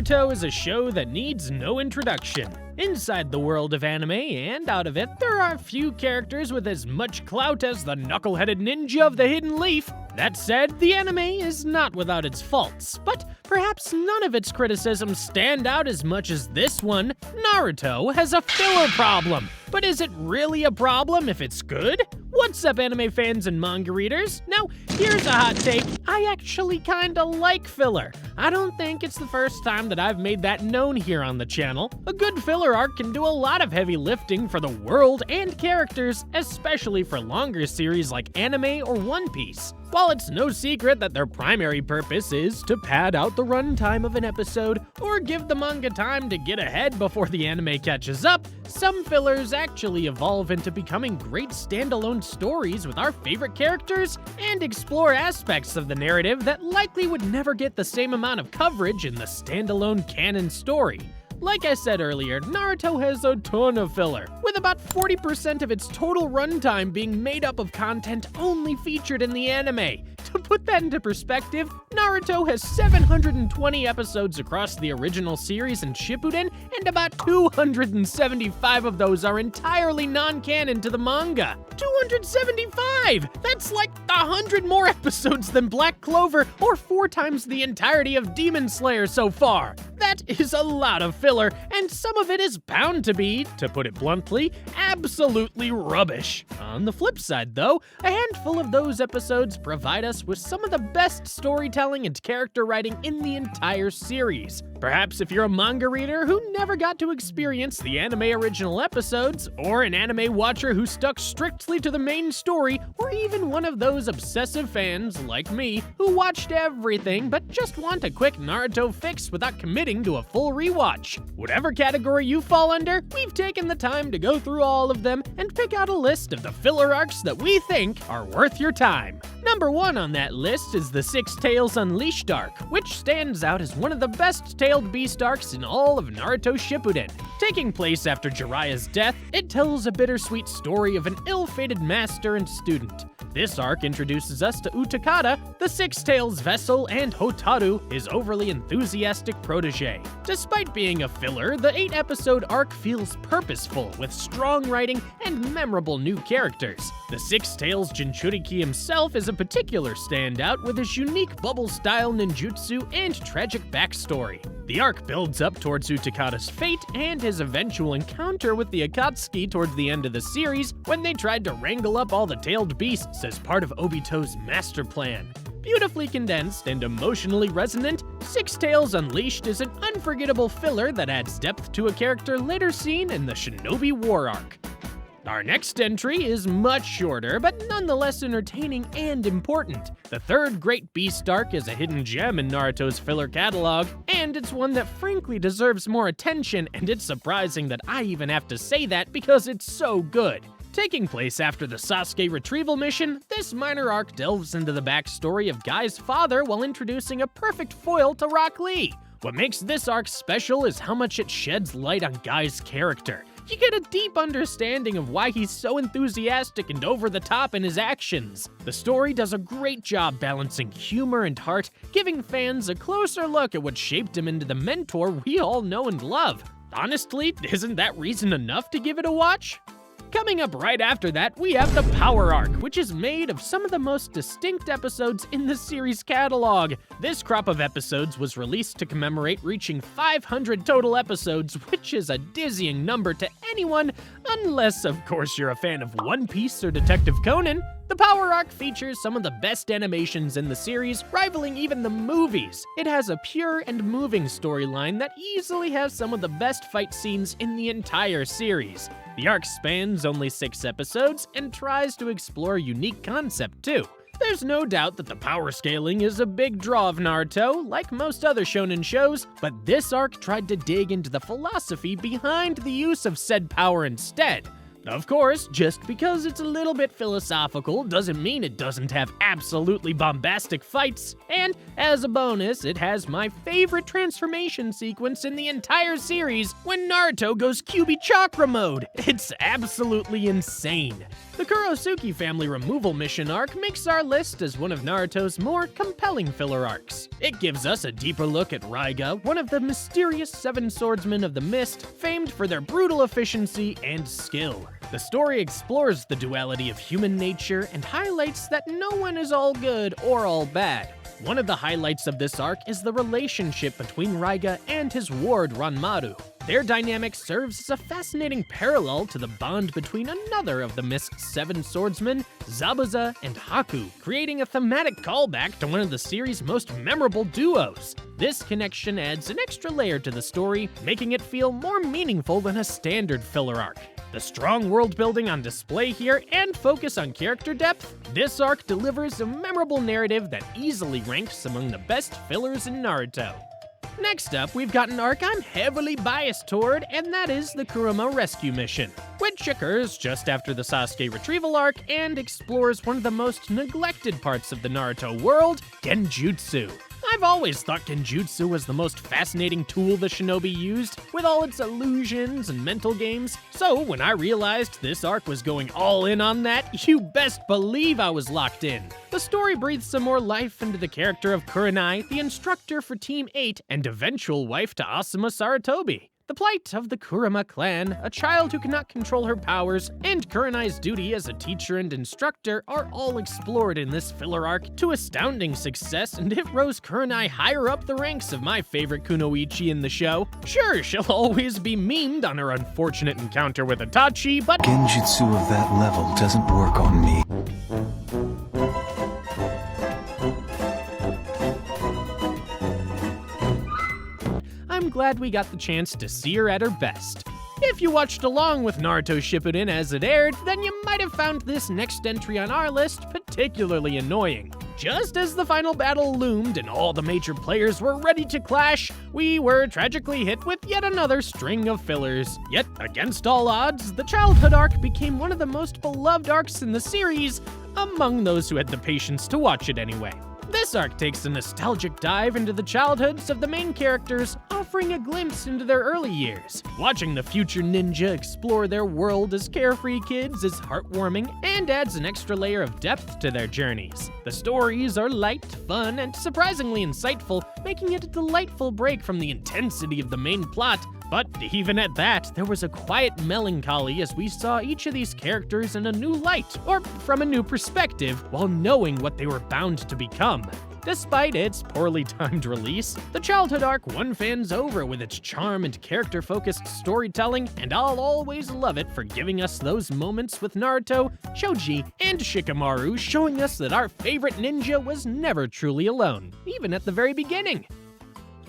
Naruto is a show that needs no introduction. Inside the world of anime and out of it, there are a few characters with as much clout as the knuckle-headed ninja of the Hidden Leaf. That said, the anime is not without its faults, but perhaps none of its criticisms stand out as much as this one. Naruto has a filler problem. But is it really a problem if it's good? What's up, anime fans and manga readers? Now, here's a hot take. I actually kinda like filler. I don't think it's the first time that I've made that known here on the channel. A good filler arc can do a lot of heavy lifting for the world and characters, especially for longer series like anime or One Piece. While it's no secret that their primary purpose is to pad out the runtime of an episode or give the manga time to get ahead before the anime catches up, some fillers actually evolve into becoming great standalone stories with our favorite characters and explore aspects of the narrative that likely would never get the same amount of coverage in the standalone canon story. Like I said earlier, Naruto has a ton of filler, with about 40% of its total runtime being made up of content only featured in the anime. To put that into perspective, Naruto has 720 episodes across the original series and Shippuden, and about 275 of those are entirely non-canon to the manga. 275! That's like 100 more episodes than Black Clover, or 4 times the entirety of Demon Slayer so far. That is a lot of filler, and some of it is bound to be, to put it bluntly, absolutely rubbish. On the flip side though, a handful of those episodes provide us with some of the best storytelling and character writing in the entire series. Perhaps if you're a manga reader who never got to experience the anime original episodes, or an anime watcher who stuck strictly to the main story, or even one of those obsessive fans, like me, who watched everything but just want a quick Naruto fix without committing to a full rewatch. Whatever category you fall under, we've taken the time to go through all of them and pick out a list of the filler arcs that we think are worth your time. Number 1 on that list is the Six Tails Unleashed arc, which stands out as one of the best tailed beast arcs in all of Naruto Shippuden. Taking place after Jiraiya's death, it tells a bittersweet story of an ill-fated master and student. This arc introduces us to Utakata, the Six Tails vessel, and Hotaru, his overly enthusiastic protege. Despite being a filler, the 8-episode arc feels purposeful, with strong writing and memorable new characters. The Six Tails Jinchuriki himself is a particular standout with his unique bubble-style ninjutsu and tragic backstory. The arc builds up towards Utakata's fate and his eventual encounter with the Akatsuki towards the end of the series when they tried to wrangle up all the tailed beasts as part of Obito's master plan. Beautifully condensed and emotionally resonant, Six Tails Unleashed is an unforgettable filler that adds depth to a character later seen in the Shinobi War arc. Our next entry is much shorter, but nonetheless entertaining and important. The third Great Beast arc is a hidden gem in Naruto's filler catalog, and it's one that frankly deserves more attention, and it's surprising that I even have to say that because it's so good. Taking place after the Sasuke retrieval mission, this minor arc delves into the backstory of Guy's father while introducing a perfect foil to Rock Lee. What makes this arc special is how much it sheds light on Guy's character. You get a deep understanding of why he's so enthusiastic and over the top in his actions. The story does a great job balancing humor and heart, giving fans a closer look at what shaped him into the mentor we all know and love. Honestly, isn't that reason enough to give it a watch? Coming up right after that, we have the Power Arc, which is made of some of the most distinct episodes in the series catalog. This crop of episodes was released to commemorate reaching 500 total episodes, which is a dizzying number to anyone, unless, of course, you're a fan of One Piece or Detective Conan. The Power Arc features some of the best animations in the series, rivaling even the movies. It has a pure and moving storyline that easily has some of the best fight scenes in the entire series. The arc spans only 6 episodes and tries to explore a unique concept too. There's no doubt that the power scaling is a big draw of Naruto, like most other shonen shows, but this arc tried to dig into the philosophy behind the use of said power instead. Of course, just because it's a little bit philosophical doesn't mean it doesn't have absolutely bombastic fights, and as a bonus, it has my favorite transformation sequence in the entire series when Naruto goes QB Chakra mode. It's absolutely insane. The Kurosuki family removal mission arc makes our list as one of Naruto's more compelling filler arcs. It gives us a deeper look at Raiga, one of the mysterious seven swordsmen of the mist, famed for their brutal efficiency and skill. The story explores the duality of human nature and highlights that no one is all good or all bad. One of the highlights of this arc is the relationship between Raiga and his ward Ranmaru. Their dynamic serves as a fascinating parallel to the bond between another of the Mist's seven swordsmen, Zabuza and Haku, creating a thematic callback to one of the series' most memorable duos. This connection adds an extra layer to the story, making it feel more meaningful than a standard filler arc. The strong world building on display here and focus on character depth, this arc delivers a memorable narrative that easily ranks among the best fillers in Naruto. Next up, we've got an arc I'm heavily biased toward, and that is the Kurama rescue mission, which occurs just after the Sasuke retrieval arc and explores one of the most neglected parts of the Naruto world, Genjutsu. I've always thought Genjutsu was the most fascinating tool the shinobi used, with all its illusions and mental games, so when I realized this arc was going all in on that, you best believe I was locked in. The story breathes some more life into the character of Kurenai, the instructor for Team 8 and eventual wife to Asuma Saratobi. The plight of the Kurama clan, a child who cannot control her powers, and Kurenai's duty as a teacher and instructor are all explored in this filler arc to astounding success, and it rose Kurenai higher up the ranks of my favorite kunoichi in the show. Sure, she'll always be memed on her unfortunate encounter with Itachi, but Genjutsu of that level doesn't work on me. I'm glad we got the chance to see her at her best. If you watched along with Naruto Shippuden as it aired, then you might have found this next entry on our list particularly annoying. Just as the final battle loomed and all the major players were ready to clash, we were tragically hit with yet another string of fillers. Yet, against all odds, the childhood arc became one of the most beloved arcs in the series, among those who had the patience to watch it anyway. This arc takes a nostalgic dive into the childhoods of the main characters, offering a glimpse into their early years. Watching the future ninja explore their world as carefree kids is heartwarming and adds an extra layer of depth to their journeys. The stories are light, fun, and surprisingly insightful, making it a delightful break from the intensity of the main plot. But even at that, there was a quiet melancholy as we saw each of these characters in a new light, or from a new perspective, while knowing what they were bound to become. Despite its poorly timed release, the childhood arc won fans over with its charm and character-focused storytelling, and I'll always love it for giving us those moments with Naruto, Choji, and Shikamaru showing us that our favorite ninja was never truly alone, even at the very beginning.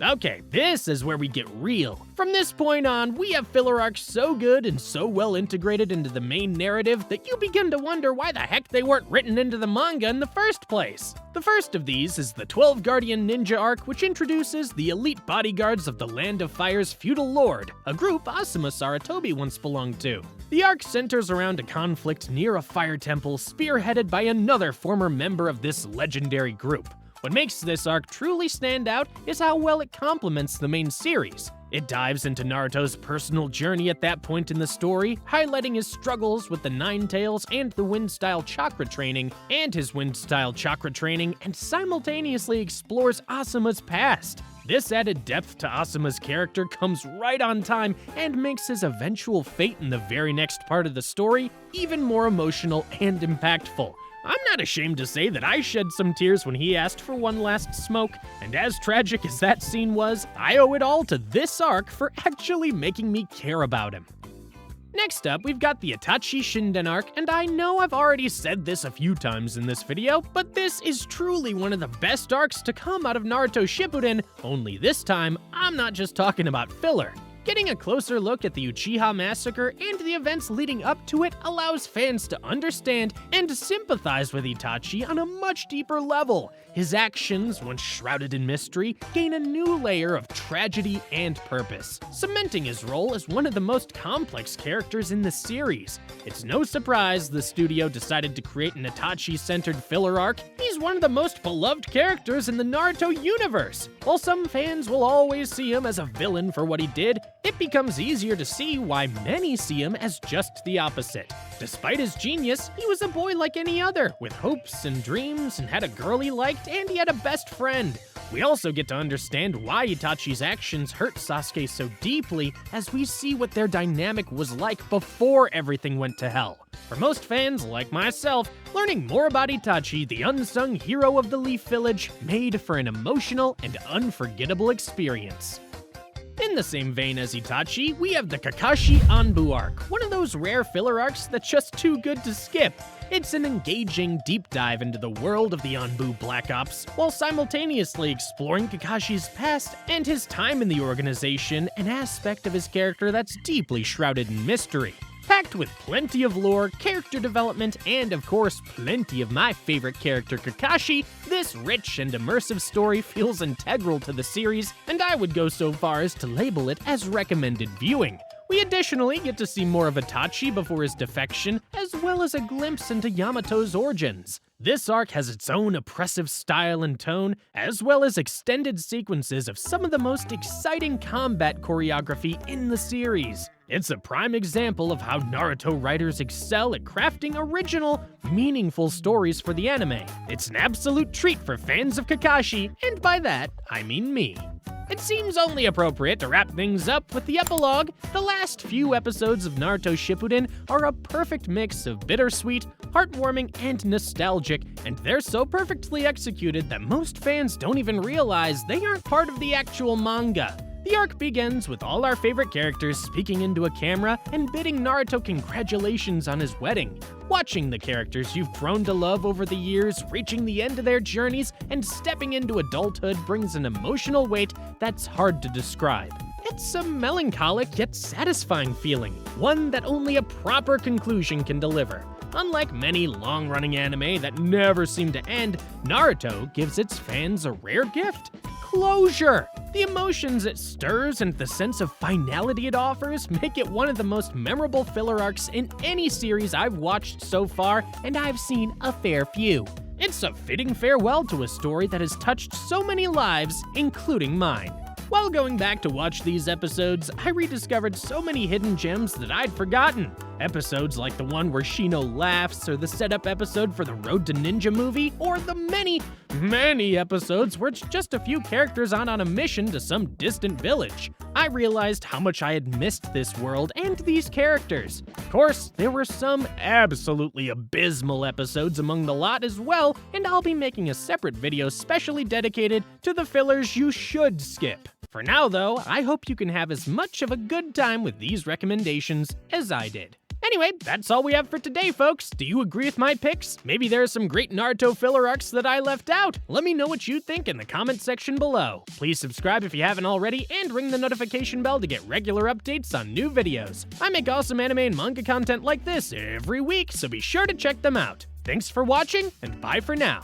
Okay, this is where we get real. From this point on, we have filler arcs so good and so well integrated into the main narrative that you begin to wonder why the heck they weren't written into the manga in the first place. The first of these is the 12 Guardian Ninja arc, which introduces the elite bodyguards of the Land of Fire's feudal lord, a group Asuma Saratobi once belonged to. The arc centers around a conflict near a fire temple spearheaded by another former member of this legendary group. What makes this arc truly stand out is how well it complements the main series. It dives into Naruto's personal journey at that point in the story, highlighting his struggles with the Nine Tails and the Wind-style chakra training, and simultaneously explores Asuma's past. This added depth to Asuma's character comes right on time and makes his eventual fate in the very next part of the story even more emotional and impactful. I'm not ashamed to say that I shed some tears when he asked for one last smoke, and as tragic as that scene was, I owe it all to this arc for actually making me care about him. Next up, we've got the Itachi Shinden arc, and I know I've already said this a few times in this video, but this is truly one of the best arcs to come out of Naruto Shippuden, only this time, I'm not just talking about filler. Getting a closer look at the Uchiha Massacre and the events leading up to it allows fans to understand and sympathize with Itachi on a much deeper level. His actions, once shrouded in mystery, gain a new layer of tragedy and purpose, cementing his role as one of the most complex characters in the series. It's no surprise the studio decided to create an Itachi-centered filler arc. He's one of the most beloved characters in the Naruto universe. While some fans will always see him as a villain for what he did, it becomes easier to see why many see him as just the opposite. Despite his genius, he was a boy like any other, with hopes and dreams, and had a girl he liked, and he had a best friend. We also get to understand why Itachi's actions hurt Sasuke so deeply as we see what their dynamic was like before everything went to hell. For most fans, like myself, learning more about Itachi, the unsung hero of the Leaf Village, made for an emotional and unforgettable experience. In the same vein as Itachi, we have the Kakashi Anbu arc, one of those rare filler arcs that's just too good to skip. It's an engaging deep dive into the world of the Anbu Black Ops, while simultaneously exploring Kakashi's past and his time in the organization, an aspect of his character that's deeply shrouded in mystery. Packed with plenty of lore, character development, and of course, plenty of my favorite character, Kakashi, this rich and immersive story feels integral to the series, and I would go so far as to label it as recommended viewing. We additionally get to see more of Itachi before his defection, as well as a glimpse into Yamato's origins. This arc has its own oppressive style and tone, as well as extended sequences of some of the most exciting combat choreography in the series. It's a prime example of how Naruto writers excel at crafting original, meaningful stories for the anime. It's an absolute treat for fans of Kakashi, and by that, I mean me. It seems only appropriate to wrap things up with the epilogue. The last few episodes of Naruto Shippuden are a perfect mix of bittersweet, heartwarming, and nostalgic, and they're so perfectly executed that most fans don't even realize they aren't part of the actual manga. The arc begins with all our favorite characters speaking into a camera and bidding Naruto congratulations on his wedding. Watching the characters you've grown to love over the years reaching the end of their journeys and stepping into adulthood brings an emotional weight that's hard to describe. It's a melancholic yet satisfying feeling, one that only a proper conclusion can deliver. Unlike many long-running anime that never seem to end, Naruto gives its fans a rare gift: closure. The emotions it stirs and the sense of finality it offers make it one of the most memorable filler arcs in any series I've watched so far, and I've seen a fair few. It's a fitting farewell to a story that has touched so many lives, including mine. While going back to watch these episodes, I rediscovered so many hidden gems that I'd forgotten. Episodes like the one where Shino laughs, or the setup episode for the Road to Ninja movie, or the many episodes where it's just a few characters on a mission to some distant village. I realized how much I had missed this world and these characters. Of course, there were some absolutely abysmal episodes among the lot as well, and I'll be making a separate video specially dedicated to the fillers you should skip. For now though, I hope you can have as much of a good time with these recommendations as I did. Anyway, that's all we have for today, folks. Do you agree with my picks? Maybe there are some great Naruto filler arcs that I left out. Let me know what you think in the comment section below. Please subscribe if you haven't already, and ring the notification bell to get regular updates on new videos. I make awesome anime and manga content like this every week, so be sure to check them out. Thanks for watching, and bye for now.